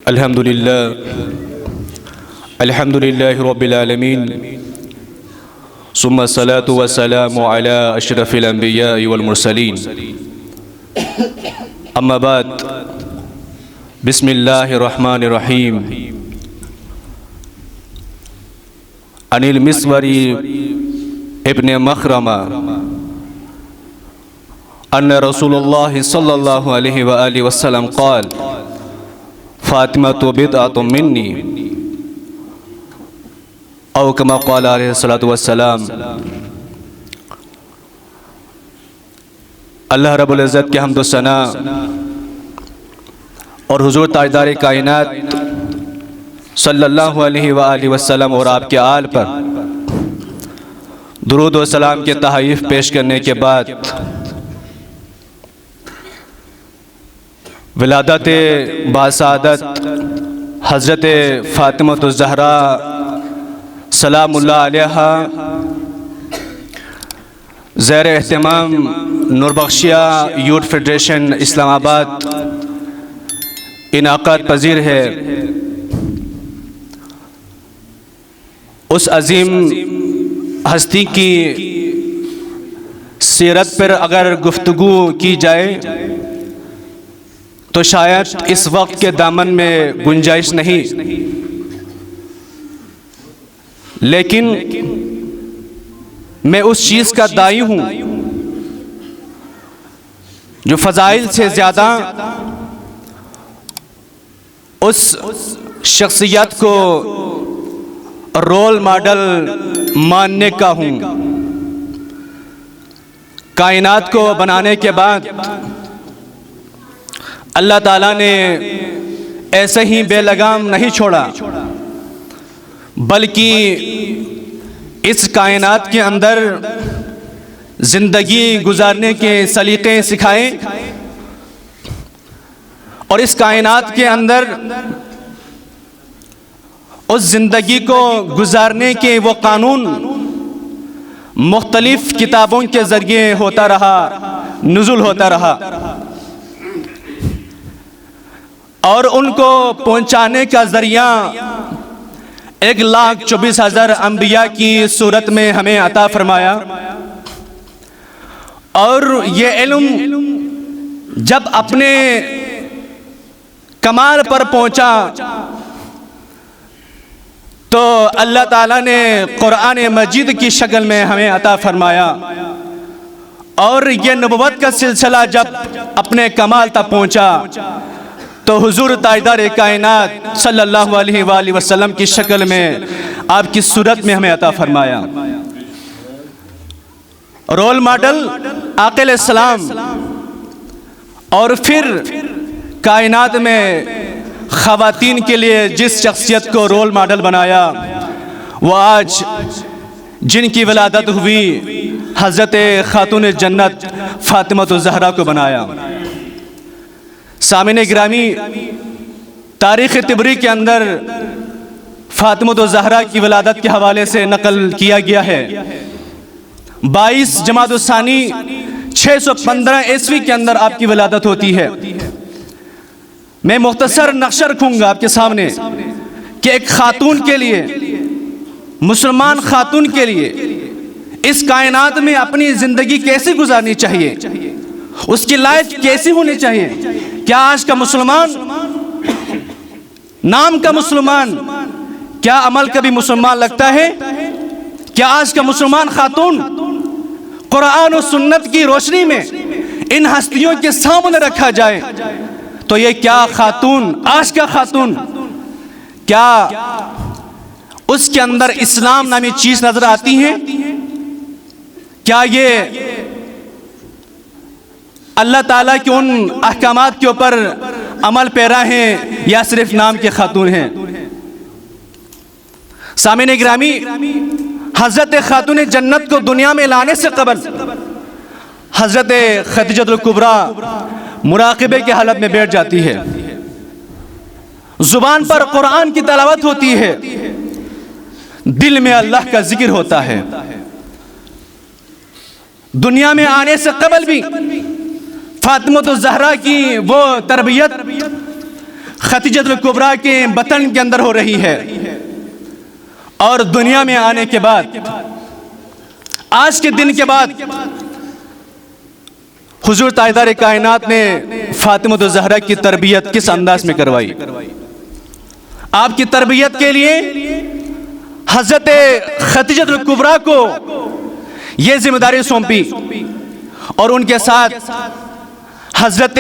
अल्हम्दुलिल्लाह रब्बिल आलमीन सुम्मा सलातु व सलामु अला अशरफिल अंबिया वल मुरसलीन अम्मा बाद बिस्मिल्लाहिर रहमानिर रहीम अनिल मिस्वरी इब्न मखरमा अन्ना रसूलुल्लाह सल्लल्लाहु अलैहि व आलिहि वसल्लम क़ाल फ़ातिमा तो बिदअतुम मिन्नी औ कमा क़ाल अलैहिस्सलातु वस्सलाम। अल्लाह रब्बुल इज़्ज़त के हम्द व सना और हुज़ूर ताजदार कायनात सल्लल्लाहु अलैहि व आलिहि वसल्लम और आपके आल पर दुरूद व सलाम के तहईफ़ पेश करने के बाद विलादत बासादत हज़रत फ़ातिमतुज़ ज़हरा सलामुल्लाह अलैहा ज़ेर एहतमाम नूरबख्शिया यूथ फेडरेशन इस्लामाबाद इनाक़ात पज़ीर है। उस अज़ीम हस्ती की सीरत पर अगर गुफ्तगू की जाए तो शायद इस वक्त के दामन में गुंजाइश नहीं, लेकिन मैं उस चीज़ का दाई हूँ जो फ़ज़ाइल से ज़्यादा उस शख्सियत को रोल मॉडल मानने का हूँ। कायनात को बनाने के बाद अल्लाह ताला ने ऐसे ही बेलगाम नहीं छोड़ा, बल्कि इस कायनात के अंदर ज़िंदगी गुजारने के सलीक़े सिखाए और इस कायनात के अंदर उस ज़िंदगी को गुजारने के वो कानून मुख्तलिफ़ किताबों के ज़रिए होता रहा, नुज़ुल होता रहा और उनको पहुंचाने का ज़रिया 1,24,000 अंबिया की सूरत में हमें अता फरमाया। और ये इल्म जब अपने कमाल पर पहुंचा तो अल्लाह ताला ने कुरान मजीद की शक्ल में हमें अता फरमाया। और ये नबुव्वत का सिलसिला जब अपने कमाल तक पहुंचा तो हुजूर ताजदार कायनात सल्लल्लाहु अलैहि वसल्लम की शक्ल में आपकी सूरत में हमें अता फरमाया। रोल मॉडल आक़िल इस्लाम और फिर कायनात में ख़वातीन के लिए जिस शख्सियत को रोल मॉडल बनाया वो आज जिनकी विलादत हुई हज़रत खातून जन्नत फ़ातिमतुज़ ज़हरा को बनाया। सामिन गिरामी, तारीख़ तिबरी के अंदर फ़ातिमतुज़ ज़हरा की विलादत के हवाले से नकल किया गया है। 22 जमादुस्सानी 615 ईस्वी के अंदर आपकी विलादत होती है। मैं मुख्तसर नक्शा रखूँगा आपके सामने कि एक खातून के लिए, मुसलमान खातून के लिए इस कायनात में अपनी ज़िंदगी कैसे गुजारनी चाहिए, उसकी लाइफ कैसी होनी चाहिए। क्या आज का मुसलमान, नाम का मुसलमान, क्या अमल का भी मुसलमान लगता है? क्या आज का मुसलमान खातून कुरान और सुन्नत की रोशनी में इन हस्तियों के सामने रखा जाए तो ये क्या खातून, आज का खातून, क्या उसके अंदर इस्लाम नामी चीज नजर आती है? क्या ये अल्लाह ताला के उन अहकामात के ऊपर अमल पैरा हैं या सिर्फ नाम के खातून हैं? सामिन गिरामी, हज़रत खातून जन्नत को दुनिया में लाने से कबल हज़रत खदीजतुल कुबरा मुराक़बे की हालत में बैठ जाती है। ज़ुबान पर कुरान की तिलावत होती है, दिल में अल्लाह का जिक्र होता है। दुनिया में आने से कबल भी फ़ातिमतुज़ ज़हरा की वो तरबियत खदीजतुल कुबरा के बतन के अंदर हो रही है। और दुनिया में आने के बाद, आज के दिन के बाद, हुजूर ताजदार कायनात ने फातिमा ज़हरा की तरबियत किस अंदाज में करवाई। आपकी तरबियत के लिए हज़रत खदीजतुल कुबरा को ये जिम्मेदारी सौंपी और उनके साथ हज़रत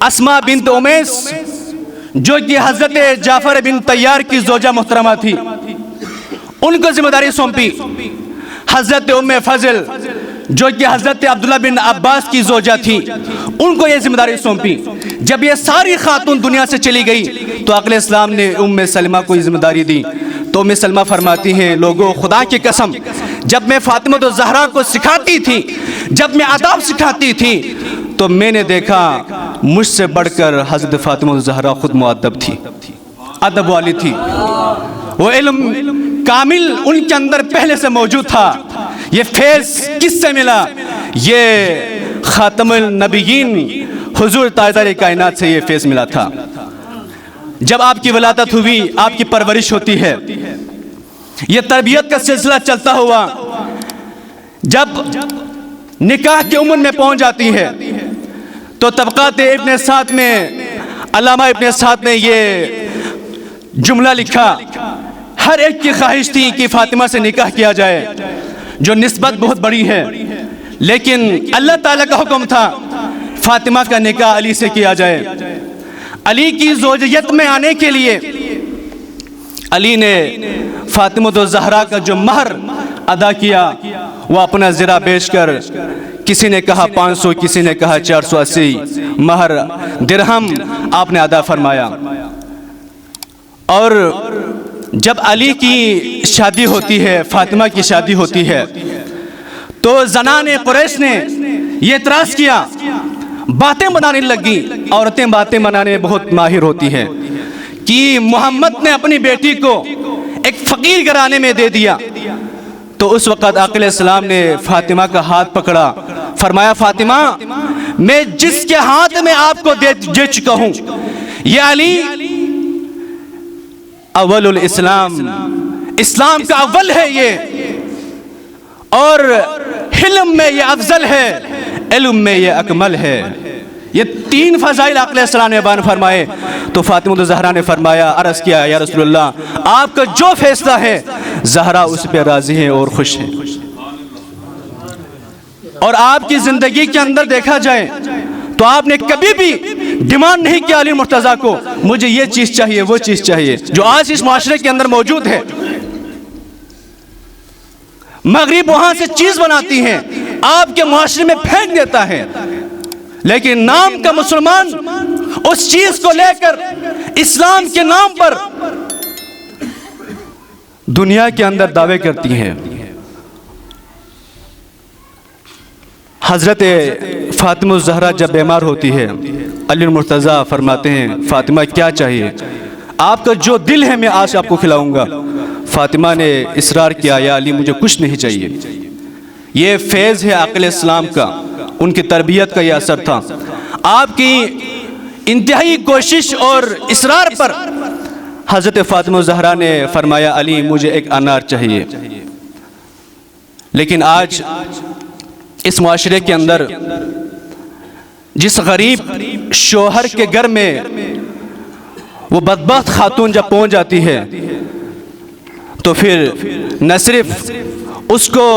अस्मा बिन्त उमैस जो कि हज़रत जाफ़र बिन तैयार की ज़ौजा मुहतरमा थी, उनको जिम्मेदारी सौंपी। हज़रत उम्मे फ़ज़ल जो कि हज़रत अब्दुल्ला बिन अब्बास की ज़ौजा थी, उनको ये जिम्मेदारी सौंपी। जब ये सारी खातून दुनिया से चली गई तो आक़िल इस्लाम ने उम्मे सलमा को ये जिम्मेदारी दी। तो उम्मे सलमा फरमाती हैं, लोगों खुदा की कसम, जब मैं फातिमा ज़हरा को सिखाती थी, जब मैं आदाब सिखाती थी, तो मैंने देखा मुझसे बढ़कर हज़रत फातिमा ज़हरा खुद मुअद्दब थी, अदब वाली थी। वो इल्म कामिल उनके अंदर पहले से मौजूद था। ये फैज़ किससे मिला? ये ख़ातमुल नबिय्यीन हुज़ूर ताजदार कायनात से ये फैज़ मिला था। जब आपकी वलादत हुई, आपकी परवरिश होती है, ये तरबियत का सिलसिला चलता हुआ जब निकाह की उम्र में पहुंच जाती है तो तबक़ात इब्न साद में अल्लामा इब्न साद ने ये जुमला लिखा, हर एक की ख्वाहिश थी कि फातिमा से निकाह किया जाए, जो निस्बत बहुत बड़ी है, लेकिन अल्लाह ताला का हुक्म था फातिमा का निकाह अली से किया जाए। अली की ज़ौजियत में आने के लिए अली ने फातिमा ज़हरा का जो महर अदा किया, वो अपना ज़रा बेच कर, किसी ने कहा 500, किसी ने कहा 480 महर दिरहम आपने अदा फरमाया। और जब अली की शादी होती है, फातिमा की शादी होती है, तो ज़नाने कुरैश ने ये इतराज़ किया, बातें बनाने लगी। औरतें बातें बनाने में बहुत माहिर होती हैं कि मोहम्मद ने अपनी बेटी को एक फ़कीर घराने में दे दिया। तो उस वक़्त आक़िल इस्लाम ने फातिमा का हाथ पकड़ा, फरमाया, फातिमा, मैं जिसके हाथ में आपको दे चुका हूँ, ये अली अव्वलुल इस्लाम, इस्लाम का अव्वल है ये, और हिल्म में ये अफजल है, इल्म में ये अकमल है। ये 3 फ़ज़ाइल आक़िल इस्लाम ने बयान फरमाए। तो फातिमा ज़हरा ने फरमाया, अर्ज़ किया, या रसूलल्लाह, आपका जो फैसला है ज़हरा उस पर राज़ी है और खुश है। और आपकी ज़िंदगी के अंदर देखा जाए तो आपने कभी भी डिमांड नहीं किया अली मुर्तज़ा को, मुझे ये चीज़ चाहिए, वो चीज़ चाहिए, जो आज इस माशरे के अंदर मौजूद है। मगरिब वहाँ से चीज़ बनाती है, आपके माशरे में फेंक देता है, लेकिन नाम का मुसलमान उस चीज़ को लेकर इस्लाम के नाम पर दुनिया के अंदर दावे करती हैं। हज़रत फातिमा ज़हरा जब बीमार होती है, अली मुर्तज़ा फरमाते हैं, फ़ातिमा क्या चाहिए? आपका जो दिल है मैं आज आपको खिलाऊंगा। फ़ातिमा ने इसरार किया, या अली मुझे कुछ नहीं चाहिए। ये फैज़ है आक़िल इस्लाम का, उनकी तरबियत का यह असर था। आपकी इंतहाई कोशिश और इसरार पर हज़रत फ़ातिमा ज़हरा ने फरमाया, अली मुझे एक अनार चाहिए। लेकिन आज इस माशरे के अंदर जिस गरीब शोहर के घर में वो बदबख्त खातून जब पहुंच जाती है, तो फिर न सिर्फ उसको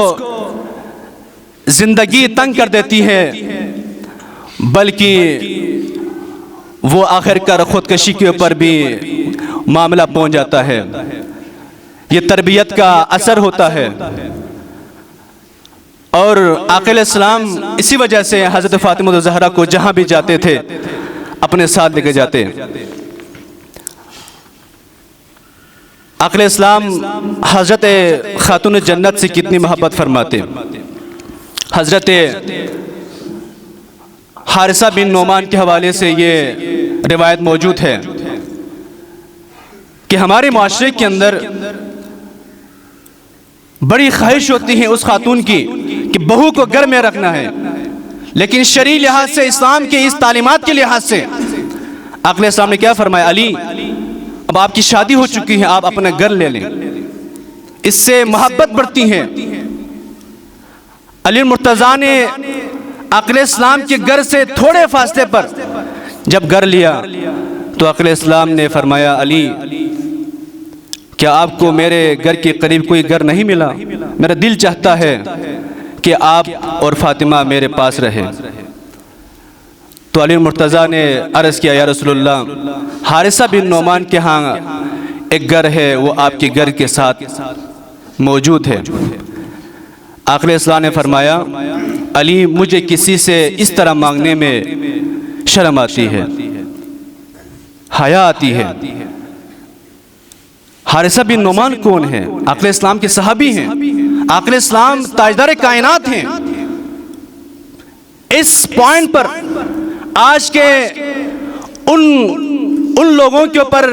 ज़िंदगी तंग कर देती है, बल्कि वो आखिरकार ख़ुदकशी के ऊपर भी मामला पहुंच जाता है। ये तरबियत का असर होता है। और आक़िल इस्लाम इसी वजह से हज़रत फ़ातिमा ज़हरा को जहाँ भी जाते थे अपने साथ लेके जाते। आक़िल इस्लाम हज़रत खातून जन्नत से कितनी मोहब्बत फरमाते। हज़रत हारिसा बिन नोमान के हवाले से ये रिवायत मौजूद है कि हमारे माशरे के अंदर बड़ी ख्वाहिश होती है उस खातून की कि बहू को घर में रखना है, लेकिन शरई लिहाज से, इस्लाम के इस तालीमात के लिहाज से आक़ा इस्लाम ने क्या फरमाया, अली अब आपकी शादी हो चुकी है, आप अपना घर ले लें, इससे मोहब्बत बढ़ती है। अली मुर्तज़ा ने आक़ा इस्लाम के घर से थोड़े फासले पर जब घर लिया तो आक़ा इस्लाम ने फरमाया, अली क्या आपको मेरे घर के करीब कोई घर नहीं मिला? मेरा दिल चाहता है कि आप और फातिमा मेरे पास रहे। तो अली मुर्तज़ा ने अर्ज़ किया, या रसूलल्लाह, हारिसा बिन नोमान के यहाँ एक घर है, वो आपके घर के साथ मौजूद है। आक़ा इस्लाम ने फरमाया, अली मुझे किसी से इस तरह मांगने में शर्म आती है, हया आती है। हारिसा बिन नोमान कौन है? आक़ा इस्लाम के सहाबी हैं। आक़ा इस्लाम ताजदार कायनात हैं। इस पॉइंट पर आज के उन लोगों के ऊपर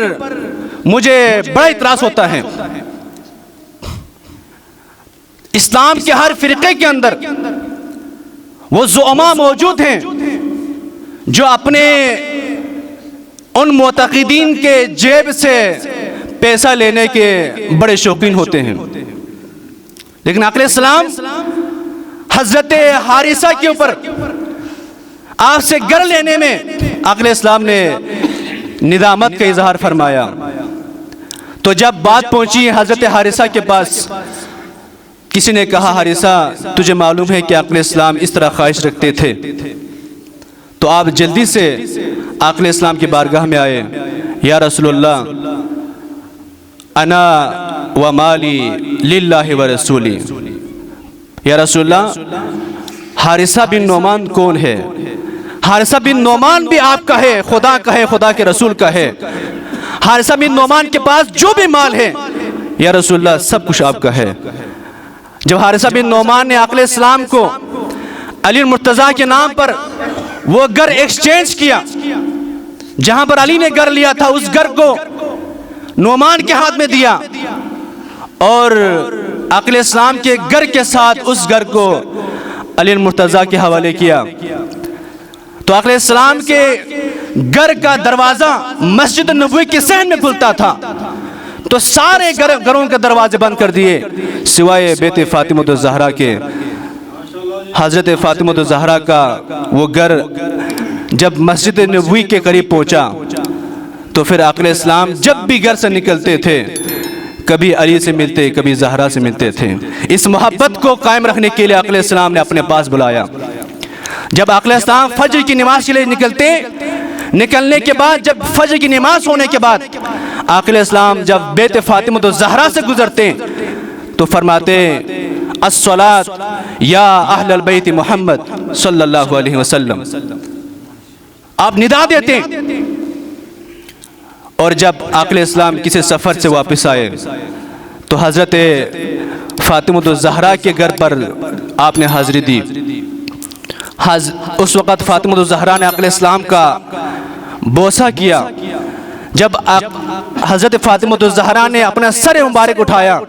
मुझे बड़ा इतराज़ होता है। इस्लाम के हर फ़िरक़े के अंदर वो ज़ुअमा मौजूद हैं जो अपने उन मुतक़िदीन के जेब से पैसा लेने के बड़े शौकीन होते हैं। लेकिन आक़ा इस्लाम हज़रत हारिसा के ऊपर आपसे घर लेने में आक़ा इस्लाम ने निदामत का इजहार फरमाया। तो जब बात पहुंची हज़रत हारिसा के पास, किसी ने कहा, हारिसा तुझे मालूम है कि आक़ा इस्लाम इस तरह ख्वाहिश रखते थे, तो आप जल्दी से आक़ा इस्लाम की बारगाह में आए। या रसूलल्लाह, अना व माली लिल्लाहि व रसूली। या रसूलल्लाह, हारिसा बिन नोमान कौन है? हारिसा बिन नोमान भी आपका है, खुदा का है, खुदा के रसूल का है। हारिसा बिन नोमान के पास जो भी माल है, या रसूलल्लाह, सब कुछ आपका है। जब हारिसा बिन नोमान ने आक़ा इस्लाम को अली मुर्तज़ा के नाम पर वो घर एक्सचेंज किया, जहां पर अली ने घर लिया था उस घर को नोमान के हाथ में दिया और आक़ा इस्लाम के घर के साथ उस घर को अली मुर्तज़ा के हवाले किया। तो आक़ा इस्लाम के घर का दरवाज़ा मस्जिद नबवी के सहन में खुलता था, तो सारे घरों के दरवाजे बंद कर दिए सिवाय बेटे फातिमा ज़हरा के। हज़रत फातिमा ज़हरा का वो घर जब मस्जिद नबवी के करीब पहुंचा तो फिर आक़ा इस्लाम जब भी घर से निकलते थे कभी अली से मिलते, कभी ज़हरा से मिलते थे। इस मोहब्बत को कायम रखने के लिए आक़ा इस्लाम ने अपने पास बुलाया। जब आक़ा इस्लाम फजर की नमाज के लिए निकलने के बाद, जब फजर की नमाज होने के बाद आक़ा इस्लाम जब बेटे फातिमा ज़हरा से गुजरते तो फरमाते, अस्सलात या अहलल बैत मोहम्मद सल्लल्लाहु अलैहि वसल्लम। आप निदा देते। और जब आक़ा इस्लाम किसी सफ़र से वापस आए तो हज़रत फातिमा ज़हरा के घर पर आपने हाज़िरी दी। उस वक़्त फातिमा ज़हरा ने आक़ा इस्लाम का बोसा किया। जब हज़रत फातिमा ज़हरा ने अपना सर मुबारक उठाया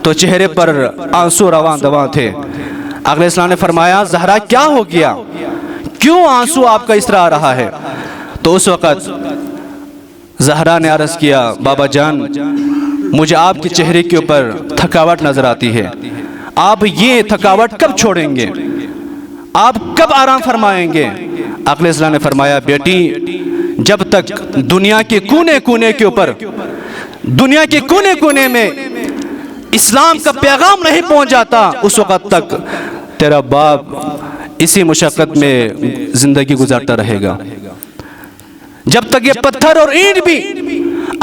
तो चेहरे पर आंसू रवां दवां थे। आक़ा इस्लाम ने फरमाया, ज़हरा क्या हो गया, क्यों आंसू आपका इस तरह आ रहा है? तो उस वक़्त ज़हरा ने अर्ज़ किया, बाबा जान, मुझे आपके चेहरे के ऊपर थकावट नज़र आती है। आप ये थकावट कब छोड़ेंगे, आप कब आराम फरमाएंगे? आक़ा इस्लाम ने फरमाया, बेटी, जब तक दुनिया के कोने कोने के ऊपर, दुनिया के कोने कोने में इस्लाम का पैगाम नहीं पहुंच जाता, उस वक़्त तक तेरा बाप इसी मुशक्क़त में ज़िंदगी गुजारता रहेगा। जब तक ये पत्थर और ईंट भी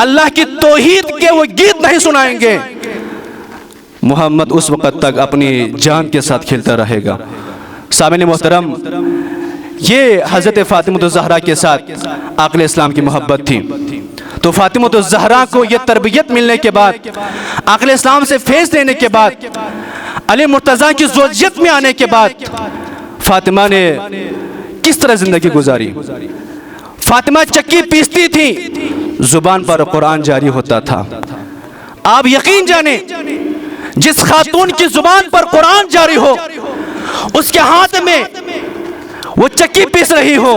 अल्लाह की तौहीद के वो गीत नहीं सुनाएंगे, मोहम्मद उस वक़्त तक अपनी जान के साथ खेलता रहेगा। सामने मोहतरम, ये हज़रत फातिमा ज़हरा के साथ आक़ा इस्लाम की मोहब्बत थी। तो फातिमा ज़हरा को ये तरबियत मिलने के बाद, आक़ा इस्लाम से फैज़ लेने के बाद, अली मुर्तज़ा की ज़ौजियत में आने के बाद फातिमा ने किस तरह ज़िंदगी गुजारी? फातिमा चक्की पीसती थी, ज़ुबान पर कुरान जारी होता था। आप यकीन जाने, जिस खातून की ज़ुबान पर कुरान जारी हो उसके हाथ में वो चक्की पीस रही हो,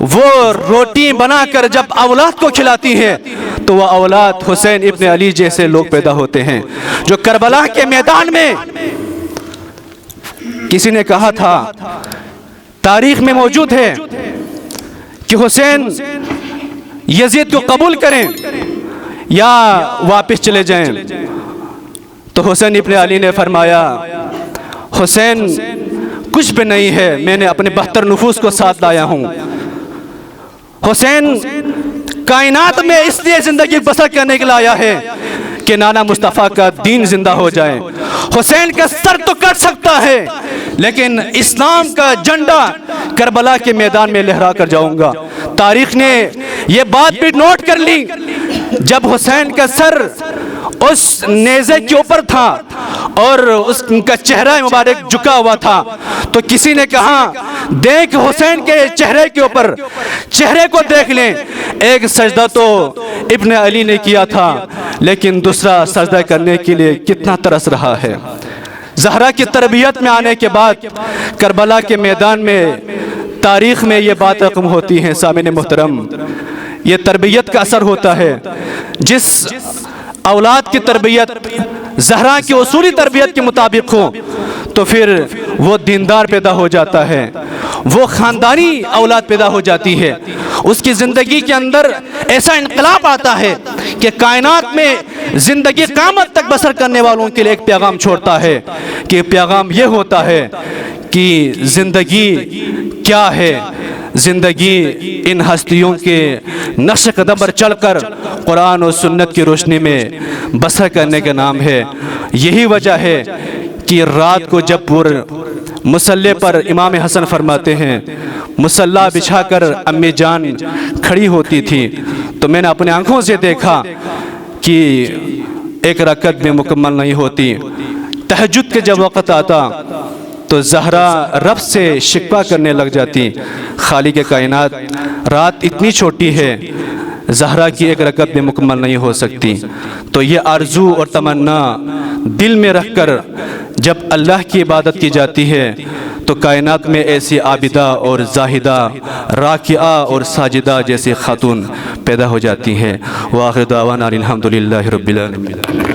वो रोटी बनाकर जब औलाद को खिलाती है तो वह औलाद हुसैन इब्न अली जैसे लोग पैदा होते हैं, जो करबला के मैदान में, किसी ने कहा था, तारीख में मौजूद है कि हुसैन यजीद को कबूल करें या वापस चले जाएं, तो हुसैन इब्न अली ने फरमाया, हुसैन कुछ भी नहीं है, मैंने अपने 72 नफूस को साथ लाया हूं। हुसैन कायनात में इसलिए जिंदगी बसर करने के लिए आया है कि नाना मुस्तफ़ा का दीन जिंदा हो जाए। हुसैन का सर तो कट सकता है, लेकिन इस्लाम का झंडा करबला के मैदान में लहरा कर जाऊंगा। तारीख ने यह बात भी नोट कर ली, जब हुसैन का सर उस नेज़े के ऊपर था और उसका चेहरा मुबारक झुका हुआ था, तो किसी ने कहा, देख हुसैन के चेहरे के ऊपर, चेहरे को देख लें। एक सजदा तो इब्न अली ने किया था, लेकिन दूसरा सजदा करने के लिए कितना तरस रहा है। ज़हरा की तरबियत में आने के बाद करबला के मैदान में तारीख में ये बात रकम होती है। सामिन मोहतरम, ये तरबियत का असर होता है। जिस औलाद की तरबियत ज़हरा की उसूली तरबियत के मुताबिक हो तो फिर वो दीनदार पैदा हो जाता है, वो ख़ानदानी औलाद पैदा हो जाती है। उसकी ज़िंदगी के अंदर ऐसा इनकलाब आता है कि कायनात में ज़िंदगी क़यामत तक बसर करने वालों के लिए एक पैगाम छोड़ता है, कि पैगाम ये होता है कि ज़िंदगी क्या है। ज़िंदगी इन हस्तियों के नक्श कदम पर चलकर कुरान और सुन्नत की रोशनी में बसर करने का नाम है। यही वजह है कि रात को जब मुसल्ले पर इमाम हसन फरमाते हैं, मुसल्ला बिछाकर अम्मी जान खड़ी होती थी, तो मैंने अपने आंखों से देखा कि एक रकत भी मुकम्मल नहीं होती। तहज्जुद के जब वक़्त आता तो ज़हरा रब से शिकवा करने लग जाती, खालिक कायनात, रात इतनी छोटी है, ज़हरा की एक रकत भी मुकम्मल नहीं हो सकती। तो ये आरज़ू और तमन्ना दिल में रखकर जब अल्लाह की इबादत की जाती है तो कायनात में ऐसी आबिदा और जाहिदा, राकिआ और साजिदा जैसी खातून पैदा हो जाती हैं। व आखिर दावाना अल्हम्दुलिल्लाहि रब्बिल आलमीन।